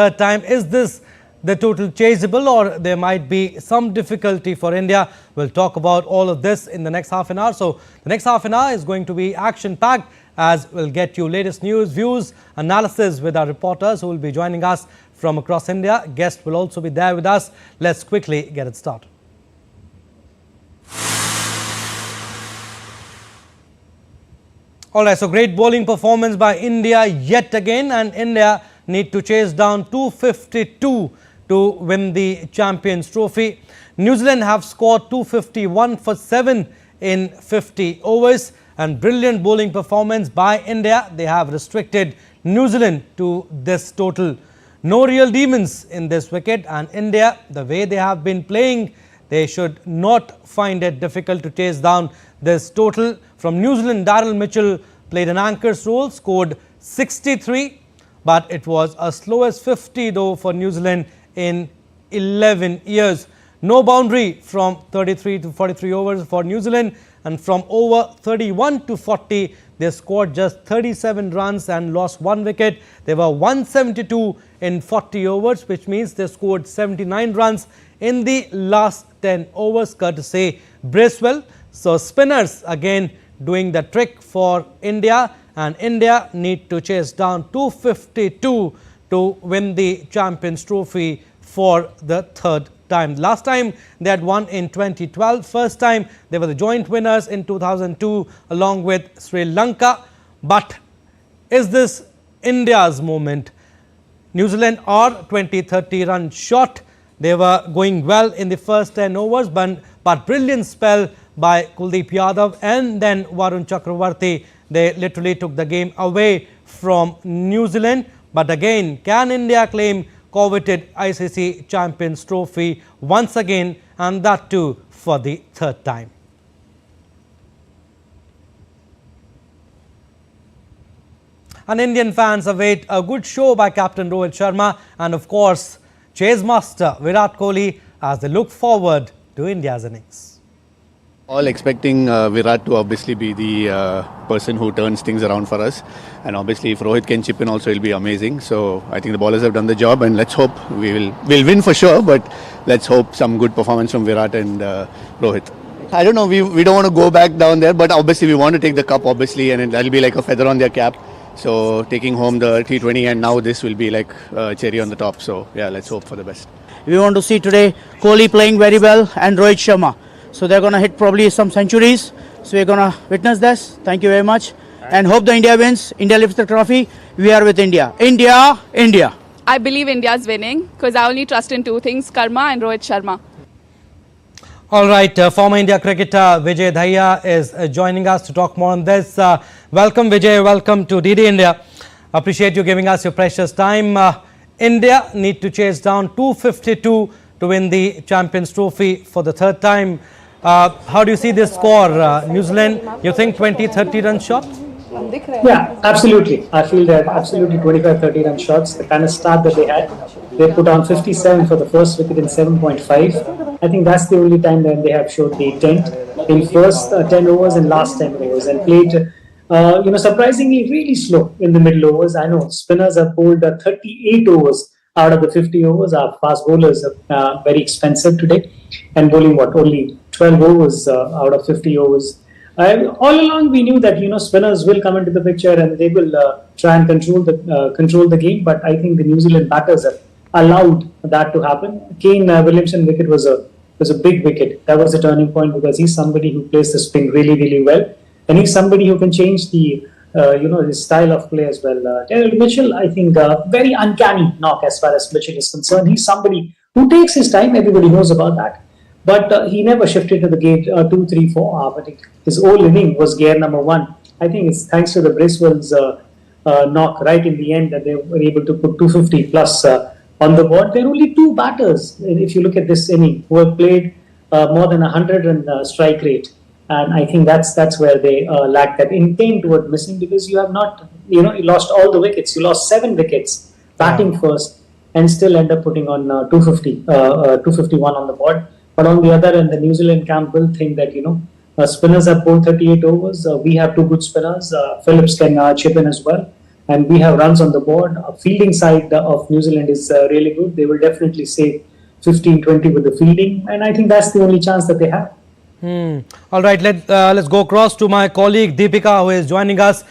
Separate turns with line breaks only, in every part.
time. Is this the total chaseable, or there might be some difficulty for India? We'll talk about all of this in the next half an hour. So the next half an hour is going to be action-packed, as we'll get you latest news, views, analysis with our reporters who will be joining us from across India. Guests will also be there with us. Let's quickly get it started. All right, so great bowling performance by India yet again, and India need to chase down 252 to win the Champions Trophy. New Zealand have scored 251 for 7 in 50 overs, and brilliant bowling performance by India. They have restricted New Zealand to this total. No real demons in this wicket, and India, the way they have been playing, they should not find it difficult to chase down this total. From New Zealand, Daryl Mitchell played an anchor's role, scored 63, but it was a slowest 50 though for New Zealand in 11 years. No boundary from 33 to 43 overs for New Zealand, and from over 31 to 40, they scored just 37 runs and lost 1 wicket. They were 172 in 40 overs, which means they scored 79 runs in the last 10 overs, courtesy Bracewell. So spinners again doing the trick for India, and India need to chase down 252 to win the Champions Trophy for the third time. Last time they had won in 2012. First time they were the joint winners in 2002 along with Sri Lanka. But is this India's moment? New Zealand are 20-30 runs short. They were going well in the first 10 overs, but brilliant spell by Kuldeep Yadav and then Varun Chakravarti. They literally took the game away from New Zealand. But again, can India claim coveted ICC Champions Trophy once again, and that too for the third time? And Indian fans await a good show by Captain Rohit Sharma and of course chase master Virat Kohli as they look forward to India's innings.
All expecting Virat to obviously be the person who turns things around for us, and obviously if Rohit can chip in also, it'll be amazing. So I think the bowlers have done the job, and let's hope we'll win for sure, but let's hope some good performance from Virat and Rohit. I don't know, we don't want to go back down there, but obviously we want to take the cup, obviously, and that'll be like a feather on their cap. So taking home the T20, and now this will be like cherry on the top. So yeah, let's hope for the best.
We want to see today Kohli playing very well and Rohit Sharma. So they're going to hit probably some centuries. So we're going to witness this. Thank you very much. And hope the India wins. India lifts the trophy. We are with India. India, India.
I believe India's winning because I only trust in 2 things, Karma and Rohit Sharma.
All right, former India cricketer Vijay Dhaya is joining us to talk more on this. Welcome Vijay, welcome to DD India. Appreciate you giving us your precious time. India need to chase down 252 to win the Champions Trophy for the third time. How do you see this score? New Zealand, you think 20-30 run shot?
Yeah, absolutely. I feel they're absolutely 25-30 run shots. The kind of start that they had, they put on 57 for the first wicket in 7.5. I think that's the only time when they have showed the intent in first 10 overs and last 10 overs, and played, surprisingly really slow in the middle overs. I know spinners have bowled 38 overs out of the 50 overs. Our fast bowlers are very expensive today, and bowling only 12 overs out of 50 overs. All along we knew that spinners will come into the picture and they will try and control the game, but I think the New Zealand batters have allowed that to happen. Kane Williamson wicket was a big wicket. That was a turning point because he's somebody who plays the spin really well, and he's somebody who can change the his style of play as well. Daryl Mitchell, I think, very uncanny knock as far as Mitchell is concerned. He's somebody who takes his time. Everybody knows about that. But he never shifted to the gate 2, 3, 4. But his whole inning was gear number 1. I think it's thanks to the Bracewell's knock right in the end that they were able to put 250 plus on the board. There are only 2 batters, if you look at this inning, who have played more than 100 in strike rate. And I think that's where they lack that intent toward missing, because you have not, you lost all the wickets. You lost 7 wickets batting first and still end up putting on 251 on the board. But on the other end, the New Zealand camp will think that, spinners have bowled 38 overs. We have 2 good spinners. Phillips can chip in as well. and we have runs on the board. Fielding side of New Zealand is really good. They will definitely save 15-20 with the fielding, and I think that's the only chance that they have.
All right, let's go across to my colleague Deepika, who is joining us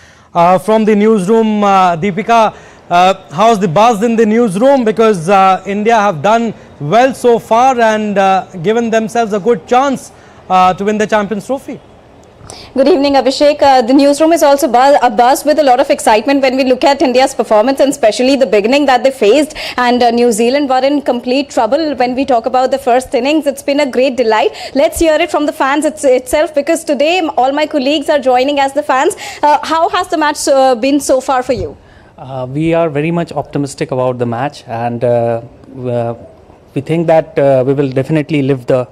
from the newsroom. Deepika, how's the buzz in the newsroom? Because India have done well so far and given themselves a good chance to win the Champions Trophy.
Good evening, Abhishek. The newsroom is also buzz with a lot of excitement when we look at India's performance, and especially the beginning that they faced. And New Zealand were in complete trouble when we talk about the first innings. It's been a great delight. Let's hear it from the fans itself, because today all my colleagues are joining as the fans. How has the match been so far for you?
We are very much optimistic about the match, and we think that we will definitely lift the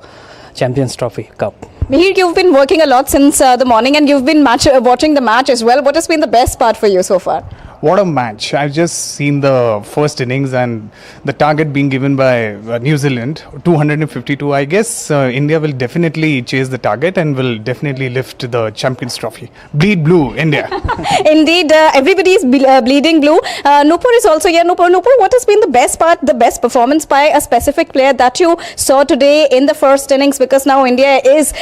Champions Trophy Cup.
Mihir, you've been working a lot since the morning, and you've been watching the match as well. What has been the best part for you so far?
What a match. I've just seen the first innings and the target being given by New Zealand, 252. I guess India will definitely chase the target and will definitely lift the Champions Trophy. Bleed blue, India.
Indeed, everybody is bleeding blue. Nupur is also here. Nupur, what has been the best part, the best performance by a specific player that you saw today in the first innings? Because now India is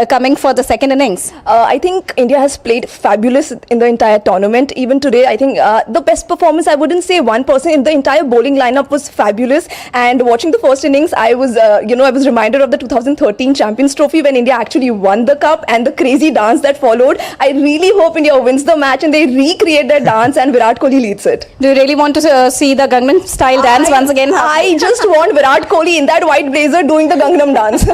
coming for the second innings.
I think India has played fabulous in the entire tournament. Even today, I think the best performance, I wouldn't say one person, in the entire bowling lineup was fabulous. And watching the first innings, I was reminded of the 2013 Champions Trophy when India actually won the cup, and the crazy dance that followed. I really hope India wins the match and they recreate that dance and Virat Kohli leads it.
Do you really want to see the Gangnam style dance once again?
I just want Virat Kohli in that white blazer doing the Gangnam dance.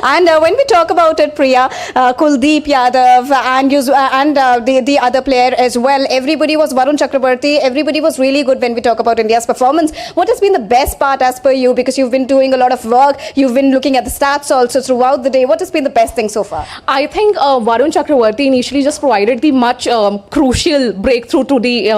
And when we talk about it, Priya, Kuldeep Yadav and the other player as well, everybody was Varun Chakrabarti. Everybody was really good when we talk about India's performance. What has been the best part as per you? Because you've been doing a lot of work, you've been looking at the stats also throughout the day. What has been the best thing so far?
I think Varun Chakrabarti initially just provided the much crucial breakthrough to the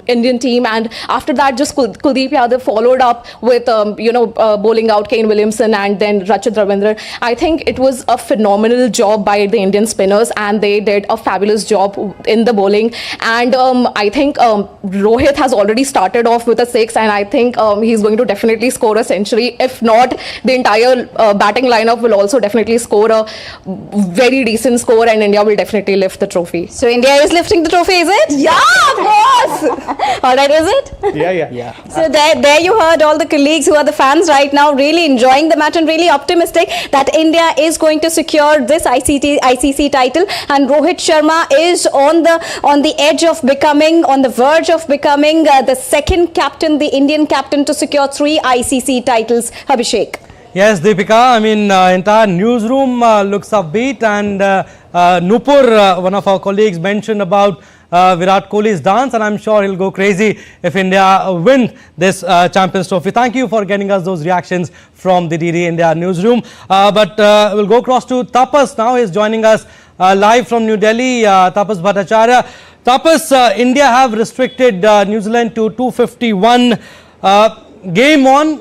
Indian team, and after that just Kuldeep Yadav followed up with bowling out Kane Williamson and then Rachit Ravindra. I think it was a phenomenal job by the Indian spinners, and they did a fabulous job in the bowling. And I think Rohit has already started off with a 6, and I think he's going to definitely score a century. If not, the entire batting lineup will also definitely score a very decent score, and India will definitely lift the trophy.
So India is lifting the trophy, is it?
Yeah, of course.
All right, is it?
Yeah.
So there you heard all the colleagues who are the fans right now really enjoying the match and really optimistic that India is going to secure this ICC title, and Rohit Sharma is on the edge of becoming, on the verge of becoming the second captain, the Indian captain to secure 3 ICC titles. Abhishek.
Yes, Deepika, I mean, entire newsroom looks upbeat, and Nupur, one of our colleagues, mentioned about Virat Kohli's dance, and I'm sure he'll go crazy if India win this Champions Trophy. Thank you for getting us those reactions from the DD India newsroom. But we'll go across to Tapas now. He's joining us live from New Delhi. Tapas Bhattacharya. Tapas, India have restricted New Zealand to 251. Game on,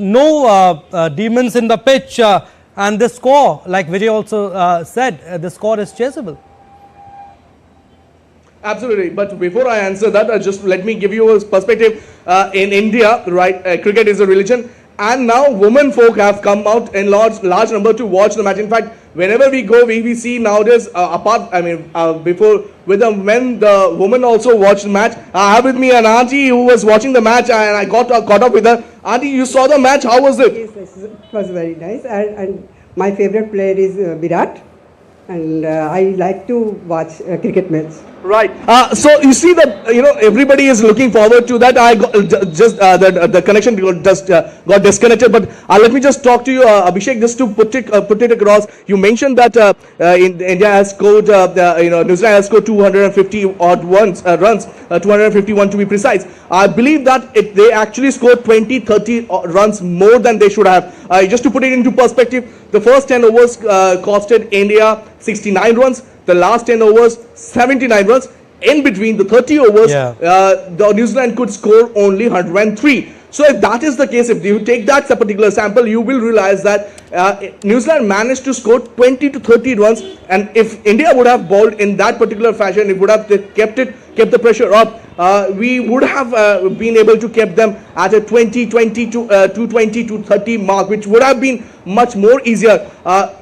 no demons in the pitch, and the score, like Vijay also said, the score is chaseable.
Absolutely, but before I answer that, just let me give you a perspective. In India, right, cricket is a religion, and now women folk have come out in large number to watch the match. In fact, whenever we go, we see nowadays before with the men, the women also watch the match. I have with me an auntie who was watching the match, and I got caught up with her. Auntie, you saw the match. How was it?
Yes, it was very nice, and my favorite player is Virat, and I like to watch cricket match.
Right. So you see that everybody is looking forward to that. I got the connection got disconnected. But let me just talk to you, Abhishek, just to put it across. You mentioned that India has scored, New Zealand has scored 250 odd runs, 251 to be precise. I believe that they actually scored 20-30 runs more than they should have. Just to put it into perspective, the first 10 overs costed India 69 runs. The last 10 overs, 79 runs. In between the 30 overs, the New Zealand could score only 103. So if that is the case, if you take that particular sample, you will realize that New Zealand managed to score 20 to 30 runs. And if India would have bowled in that particular fashion, it would have kept the pressure up. we would have been able to keep them at a 220 to 30 mark, which would have been much more easier.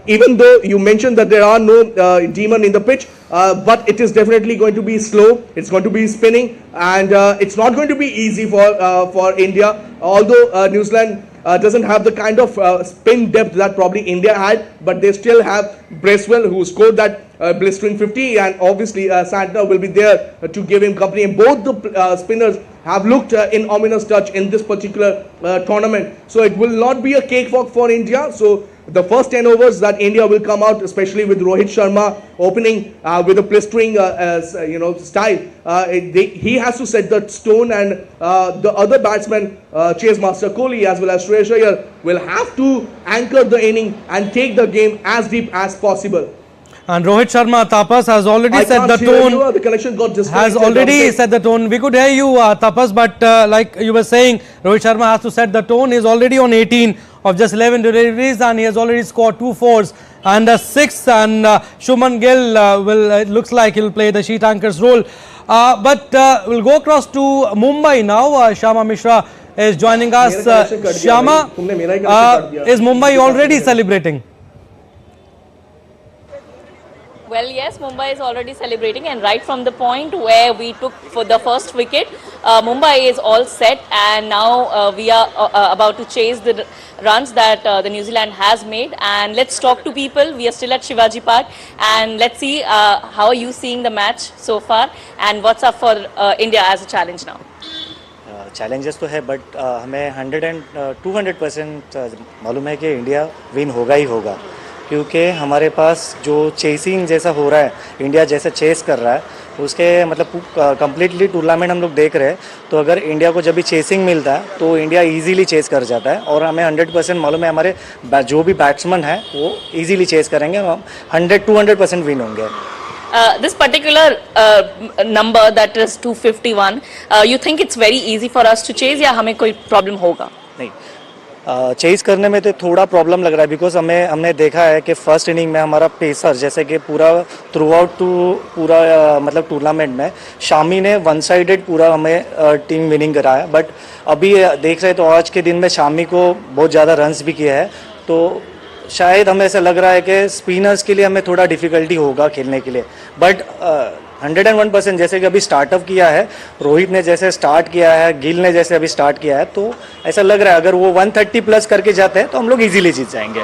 Even though you mentioned that there are no demon in the pitch, but it is definitely going to be slow. It's going to be spinning, and it's not going to be easy for India. Although New Zealand doesn't have the kind of spin depth that probably India had, but they still have Bracewell, who scored that blistering 50, and obviously Santner will be there to give him company. And both the spinners have looked in ominous touch in this particular tournament. So it will not be a cakewalk for India. So the first 10 overs that India will come out, especially with Rohit Sharma opening with a blistering style, he has to set the stone, and the other batsmen, Chase Master Kohli as well as Shreyas Iyer, will have to anchor the inning and take the game as deep as possible.
And Rohit Sharma, Tapas, has already set the tone.
The connection got disconnected.
Has already set the tone. We could hear you, Tapas, but like you were saying, Rohit Sharma has to set the tone. He's already on 18 of just 11 deliveries, and he has already scored 2 fours and a 6. And Shubman Gill it looks like he'll play the sheet anchor's role. But we'll go across to Mumbai now. Shyama Mishra is joining us. Shyama, is Mumbai already celebrating?
Well, yes, Mumbai is already celebrating, and right from the point where we took for the first wicket, Mumbai is all set, and now we are about to chase the runs that the New Zealand has made. And let's talk to people. We are still at Shivaji Park, and let's see how are you seeing the match so far, and what's up for India as a challenge now.
Challenges तो है, but हमें 100 and 200% मालूम है कि India win होगा ही होगा, क्योंकि हमारे पास जो चेसिंग जैसा हो रहा है, इंडिया जैसे चेस कर रहा है, उसके मतलब कम्प्लीटली टूर्नामेंट हम लोग देख रहे हैं. तो अगर इंडिया को जब भी चेसिंग मिलता है तो इंडिया इजीली चेस कर जाता है, और हमें 100% मालूम है हमारे जो भी बैट्समैन हैं वो इजीली चेस करेंगे, हम 100-200% विन होंगे.
This particular number, that is 251, you think it's very easy for us to chase, या हमें कोई प्रॉब्लम होगा?
नहीं, चेस करने में तो थोड़ा प्रॉब्लम लग रहा है, बिकॉज हमने देखा है कि फर्स्ट इनिंग में हमारा पेसर जैसे कि पूरा थ्रू आउट पूरा मतलब टूर्नामेंट में शामी ने वन साइडेड पूरा हमें टीम विनिंग कराया. बट अभी देख रहे तो आज के दिन में शामी को बहुत ज़्यादा रन्स भी किए हैं, तो शायद हमें ऐसा लग रहा है कि स्पिनर्स के लिए हमें थोड़ा डिफ़िकल्टी होगा खेलने के लिए. बट 101% जैसे कि अभी स्टार्टअप किया है, रोहित ने जैसे स्टार्ट किया है, गिल ने जैसे अभी स्टार्ट किया है, तो ऐसा लग रहा है अगर वो 130 प्लस करके जाते हैं तो हम लोग इजीली जीत जाएंगे.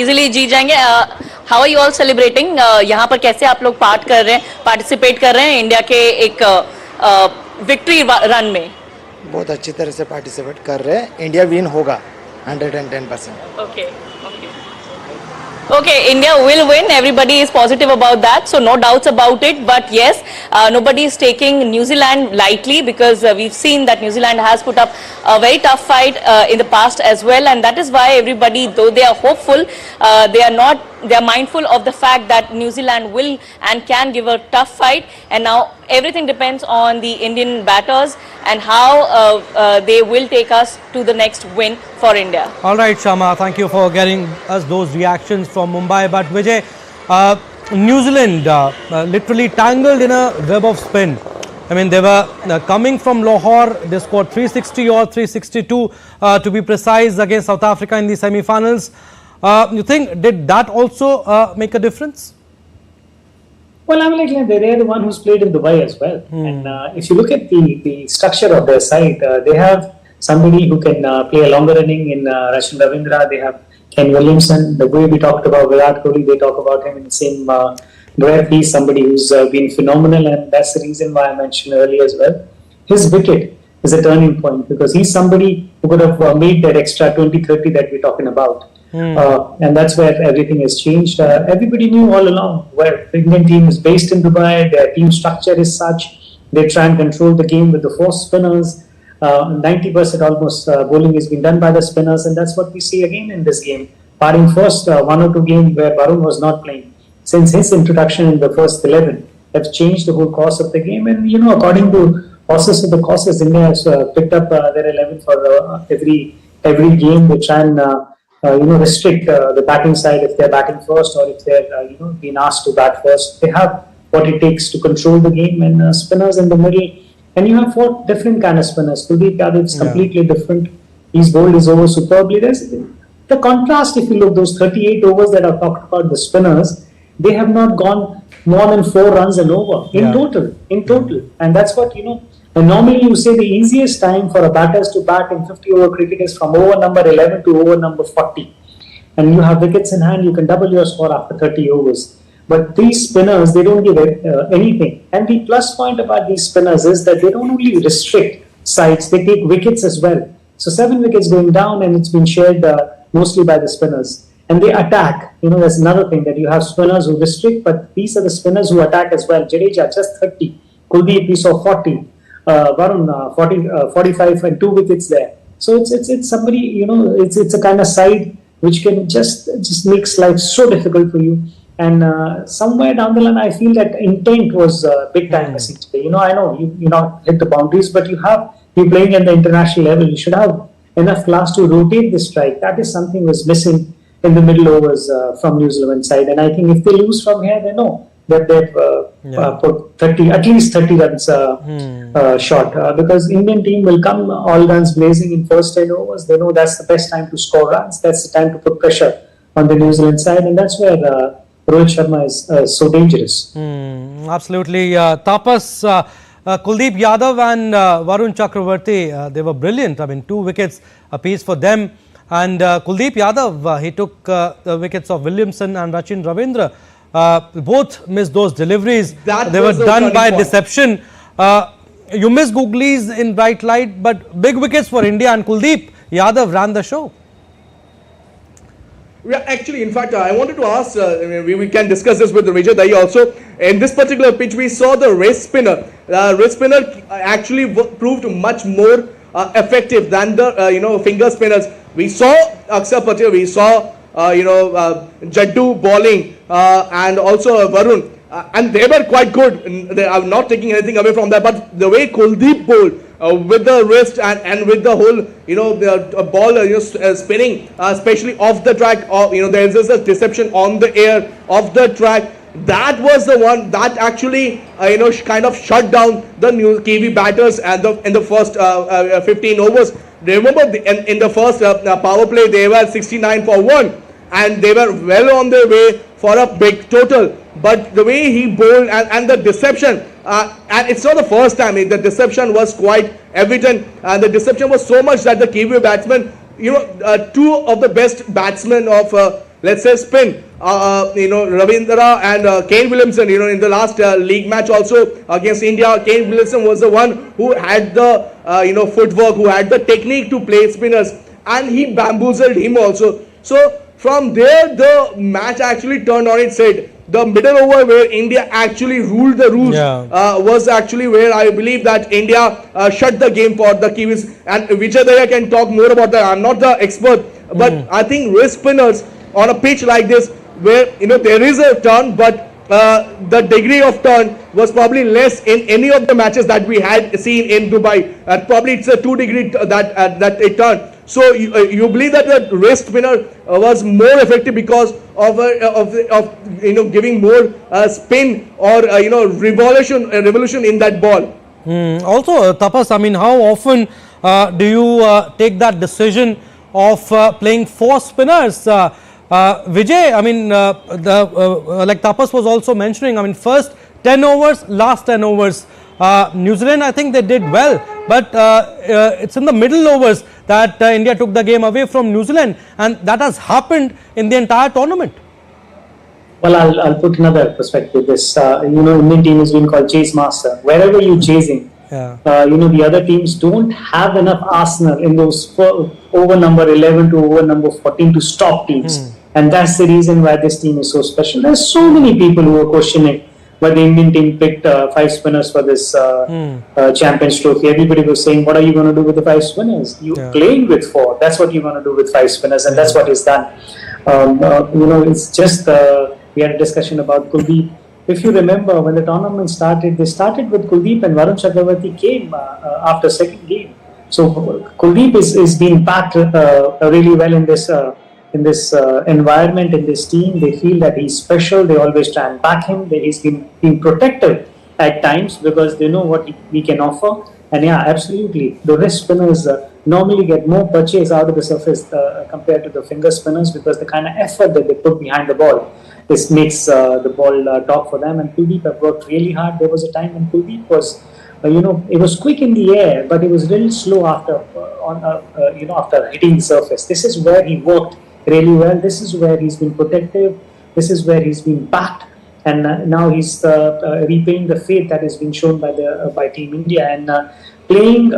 इजीली जीत जाएंगे. How are you all celebrating? यहाँ पर कैसे आप लोग पार्टिसिपेट कर रहे हैं इंडिया के एक विक्ट्री रन में?
बहुत अच्छी तरह से पार्टिसिपेट कर रहे हैं. इंडिया विन होगा 110%.
Okay, India will win. Everybody is positive about that, so no doubts about it. But yes, nobody is taking New Zealand lightly, because we've seen that New Zealand has put up a very tough fight in the past as well, and that is why everybody, though they are hopeful, they are mindful of the fact that New Zealand will and can give a tough fight. And now everything depends on the Indian batters and how they will take us to the next win for India.
All right, Shyama, thank you for getting us those reactions from Mumbai. But Vijay, New Zealand literally tangled in a web of spin. I mean, they were coming from Lahore. They scored 360 or 362 to be precise against South Africa in the semi-finals. You think, did that also make a difference?
Well, I mean, they're the one who's played in Dubai as well. And if you look at the structure of their side, they have somebody who can play a longer inning in Rachin Ravindra. They have Ken Williamson. The way we talked about Virat Kohli, they talk about him in the same breath. He's somebody who's been phenomenal, and that's the reason why I mentioned earlier as well. His wicket is a turning point, because he's somebody who could have made that extra 20-30 that we're talking about. And that's where everything has changed. Everybody knew all along where the Indian team is based in Dubai. Their team structure is such. They try and control the game with the 4 spinners. 90% almost bowling has been done by the spinners, and that's what we see again in this game. Barring first 1 or 2 games where Varun was not playing, since his introduction in the first 11, have changed the whole course of the game. And according to process of the courses, India has picked up their 11 for every game. They try and restrict the batting side if they're batting first, or if they're being asked to bat first. They have what it takes to control the game, and spinners in the middle And you have 4 different kind of spinners. Kuldeep Yadav is completely different. He's bowled his over superbly. There's the contrast, if you look, those 38 overs that are talked about, the spinners, they have not gone more than 4 runs an over in total. And that's what, and normally you say the easiest time for a batters to bat in 50-over cricket is from over number 11 to over number 40. And you have wickets in hand, you can double your score after 30 overs. But these spinners, they don't give anything. And the plus point about these spinners is that they don't only restrict sides, they take wickets as well. So 7 wickets going down, and it's been shared mostly by the spinners. And they attack. That's another thing, that you have spinners who restrict, but these are the spinners who attack as well. Jadeja just 30. Kuldeep, we saw 40. Varun, 45 and 2 wickets there. So it's somebody, it's a kind of side which can just makes life so difficult for you. And somewhere down the line, I feel that intent was big time missing today. I know you not hit the boundaries, but you're playing at the international level. You should have enough class to rotate the strike. That is something was missing in the middle overs from New Zealand side. And I think if they lose from here, they know that they've put at least 30 runs short. Because Indian team will come all guns blazing in first 10 overs. They know that's the best time to score runs. That's the time to put pressure on the New Zealand side. And that's where Rohit Sharma is so dangerous.
Absolutely. Tapas, Kuldeep Yadav and Varun Chakravarti, they were brilliant. 2 wickets apiece for them. And Kuldeep Yadav, he took the wickets of Williamson and Rachin Ravindra. Both missed those deliveries. They were done by deception. You missed googlies in bright light, but big wickets for India, and Kuldeep Yadav ran the show.
Yeah, actually, in fact, I wanted to ask, we can discuss this with Vijay Dahi also. In this particular pitch, we saw the wrist spinner. Wrist spinner actually proved much more effective than the finger spinners. We saw Akshar Patel, we saw Jaddu bowling and also Varun, and they were quite good. I'm not taking anything away from that, but the way Kuldeep bowled with the wrist and with the whole the ball spinning, especially off the track, there is a deception on the air off the track. That was the one that actually kind of shut down the new Kiwi batters and in the first 15 overs. Remember in the first power play they were 69 for 1 and they were well on their way for a big total. But the way he bowled and the deception, and it's not the first time, the deception was quite evident, and the deception was so much that the Kiwi batsmen, 2 of the best batsmen of let's say spin, Ravindra and Kane Williamson, in the last league match also against India, Kane Williamson was the one who had the footwork, who had the technique to play spinners, and he bamboozled him also. So from there the match actually turned on its head. The middle over where India actually ruled the rules was actually where I believe that India shut the game for the Kiwis, and Vijay Dahi can talk more about that. I'm not the expert, but I think wrist spinners on a pitch like this where there is a turn, but the degree of turn was probably less in any of the matches that we had seen in Dubai. Probably it's a 2 degree that it turned. So you believe that the wrist spinner was more effective because of giving more spin or revolution in that ball.
Also, Tapas, how often do you take that decision of playing 4 spinners? Vijay, like Tapas was also mentioning, first 10 overs, last 10 overs. New Zealand, I think they did well, but it's in the middle overs that India took the game away from New Zealand, and that has happened in the entire tournament.
Well, I'll put another perspective. This, Indian team has been called chase master. Wherever you're chasing, the other teams don't have enough arsenal in those over number 11 to over number 14 to stop teams. And that's the reason why this team is so special. There's so many people who are questioning why the Indian team picked 5 spinners for this Champions Trophy. Everybody was saying, what are you going to do with the 5 spinners? You're playing with 4. That's what you're going to do with 5 spinners, and that's what is done. It's just, we had a discussion about Kuldeep. If you remember, when the tournament started, they started with Kuldeep, and Varun Chakravarti came after second game. So Kuldeep is being packed really well in this environment, in this team. They feel that he's special. They always try and back him. He's been protected at times because they know what he can offer. And yeah, absolutely. The wrist spinners normally get more purchase out of the surface compared to the finger spinners, because the kind of effort that they put behind the ball, this makes the ball talk for them. And Kuldeep have worked really hard. There was a time when Kuldeep was, it was quick in the air, but it was really slow after after hitting the surface. This is where he worked really well. This is where he's been protective. This is where he's been backed. And now he's repaying the faith that has been shown by Team India. And playing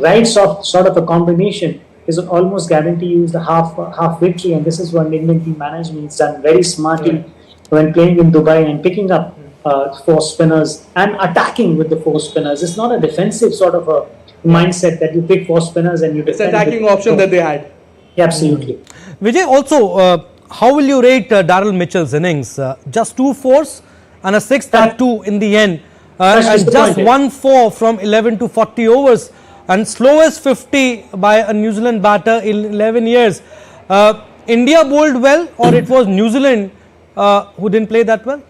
right sort of a combination is almost guarantee you the half victory. And this is what Indian team management has done very smartly when playing in Dubai and picking up 4 spinners and attacking with the 4 spinners. It's not a defensive sort of a mindset that you pick 4 spinners and you defend.
It's attacking option that they had.
Yeah, absolutely.
Vijay, also, how will you rate Daryl Mitchell's innings? Just 2 fours and a 6th and 2 in the end. And just 1 4 from 11 to 40 overs. And slowest 50 by a New Zealand batter in 11 years. India bowled well, or it was New Zealand who didn't play that well?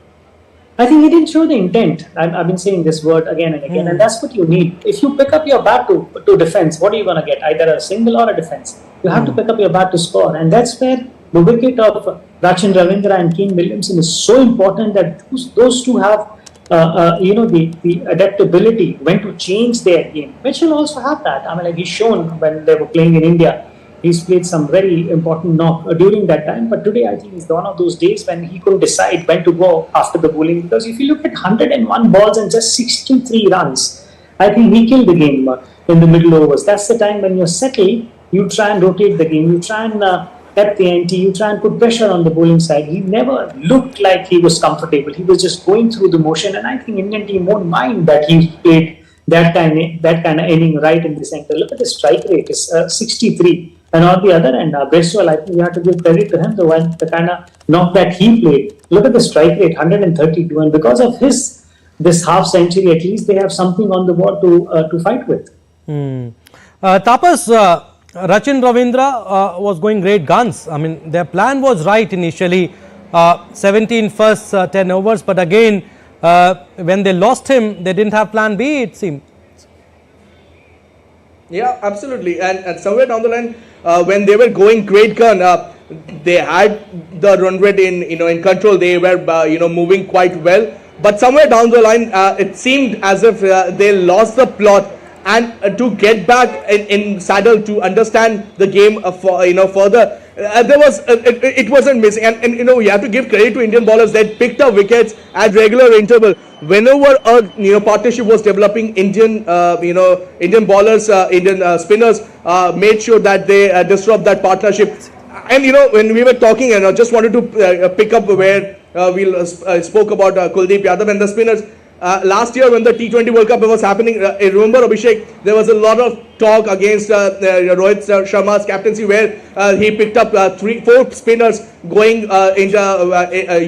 I think he didn't show the intent. I've been saying this word again and again, and that's what you need. If you pick up your bat to defense, what are you going to get? Either a single or a defense. You have to pick up your bat to score, and that's where the wicket of Rachin Ravindra and Kane Williamson is so important, that those two have the adaptability, when to change their game. Mitchell also have that. I mean, like he's shown when they were playing in India. He's played some very important knock during that time, but today I think it's one of those days when he couldn't decide when to go after the bowling, because if you look at 101 balls and just 63 runs, I think he killed the game in the middle overs. That's the time when you're settled, you try and rotate the game, you try and at the ante, you try and put pressure on the bowling side. He never looked like he was comfortable. He was just going through the motion, and I think Indian team won't mind that he played that kind of inning right in the center. Look at the strike rate, it's 63. And on the other end, Bristol, I think you have to give credit to him, the kind of knock that he played. Look at the strike rate, 132. And because of this half century, at least they have something on the board to fight with.
Tapas, Rachin Ravindra was going great guns. I mean, their plan was right initially, 17 first 10 overs. But again, when they lost him, they didn't have plan B, it seemed.
Yeah, absolutely. And somewhere down the line, when they were going great gun, they had the run rate in control. They were moving quite well. But somewhere down the line, it seemed as if they lost the plot. And to get back in saddle, to understand the game further, it wasn't missing. And you have to give credit to Indian bowlers that picked up wickets at regular interval. Whenever a partnership was developing, Indian bowlers, Indian spinners made sure that they disrupt that partnership. And when we were talking, and I just wanted to pick up where we spoke about Kuldeep Yadav and the spinners. Last year when the T20 World Cup was happening, remember Abhishek, there was a lot of talk against Rohit Sharma's captaincy, where he picked up 4 spinners going into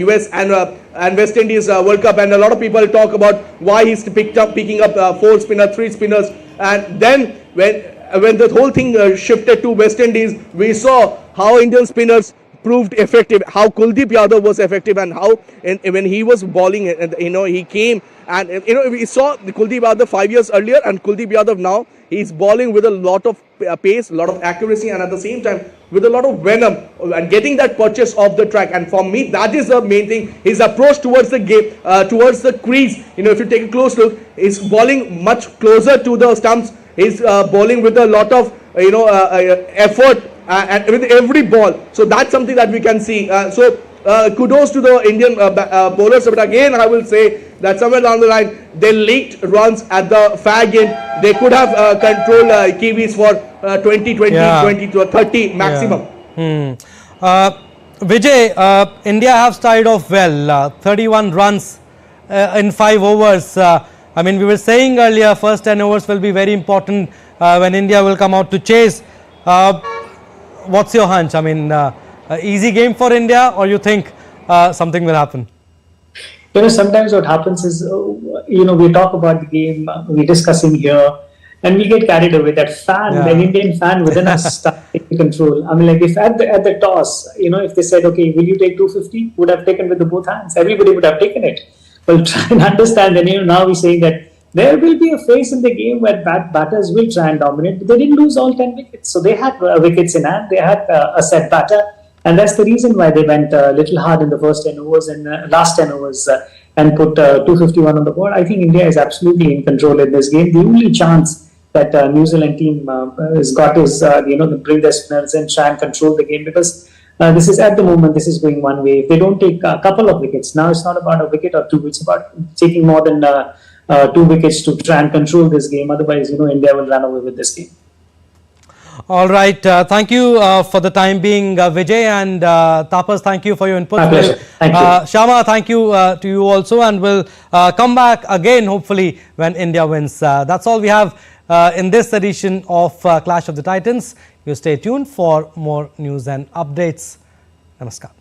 US and West Indies World Cup, and a lot of people talk about why he's picking up 4 spinners, 3 spinners, and then when the whole thing shifted to West Indies, we saw how Indian spinners proved effective, how Kuldeep Yadav was effective, and how when he was bowling, he came and we saw Kuldeep Yadav 5 years earlier and Kuldeep Yadav now. He's bowling with a lot of pace, a lot of accuracy, and at the same time with a lot of venom and getting that purchase off the track. And for me, that is the main thing. His approach towards the game, towards the crease. If you take a close look, he's bowling much closer to the stumps. He's bowling with a lot of effort and with every ball. So that's something that we can see. Kudos to the Indian bowlers. But again, I will say that somewhere down the line, they leaked runs at the fag end. They could have controlled Kiwis for 20, 20 to 30 maximum.
Vijay, India have started off well, 31 runs in 5 overs. I mean, we were saying earlier, first 10 overs will be very important when India will come out to chase. What's your hunch? I mean, easy game for India, or you think something will happen?
Sometimes what happens is, we talk about the game, we're discussing here, and we get carried away. That fan, an Indian fan within us, start taking control. I mean, like if at the toss, if they said, okay, will you take 250? Would have taken with the both hands. Everybody would have taken it. Well, try and understand. And now we're saying that there will be a phase in the game where batters will try and dominate, but they didn't lose all 10 wickets. So they had wickets in hand, they had a set batter, and that's the reason why they went a little hard in the first 10 overs and last 10 overs and put 251 on the board. I think India is absolutely in control in this game. The only chance that New Zealand team has got is, to bring their spinners and try and control the game, because this is, at the moment, this is going one way. If they don't take a couple of wickets, now it's not about a wicket or two, it's about taking more than 2 wickets to try and control this game. Otherwise, India will run away with this game.
All right. Thank you for the time being, Vijay, and Tapas, thank you for your input.
My pleasure. Thank you.
Shyama, thank you to you also, and we'll come back again, hopefully, when India wins. That's all we have in this edition of Clash of the Titans. You stay tuned for more news and updates. Namaskar.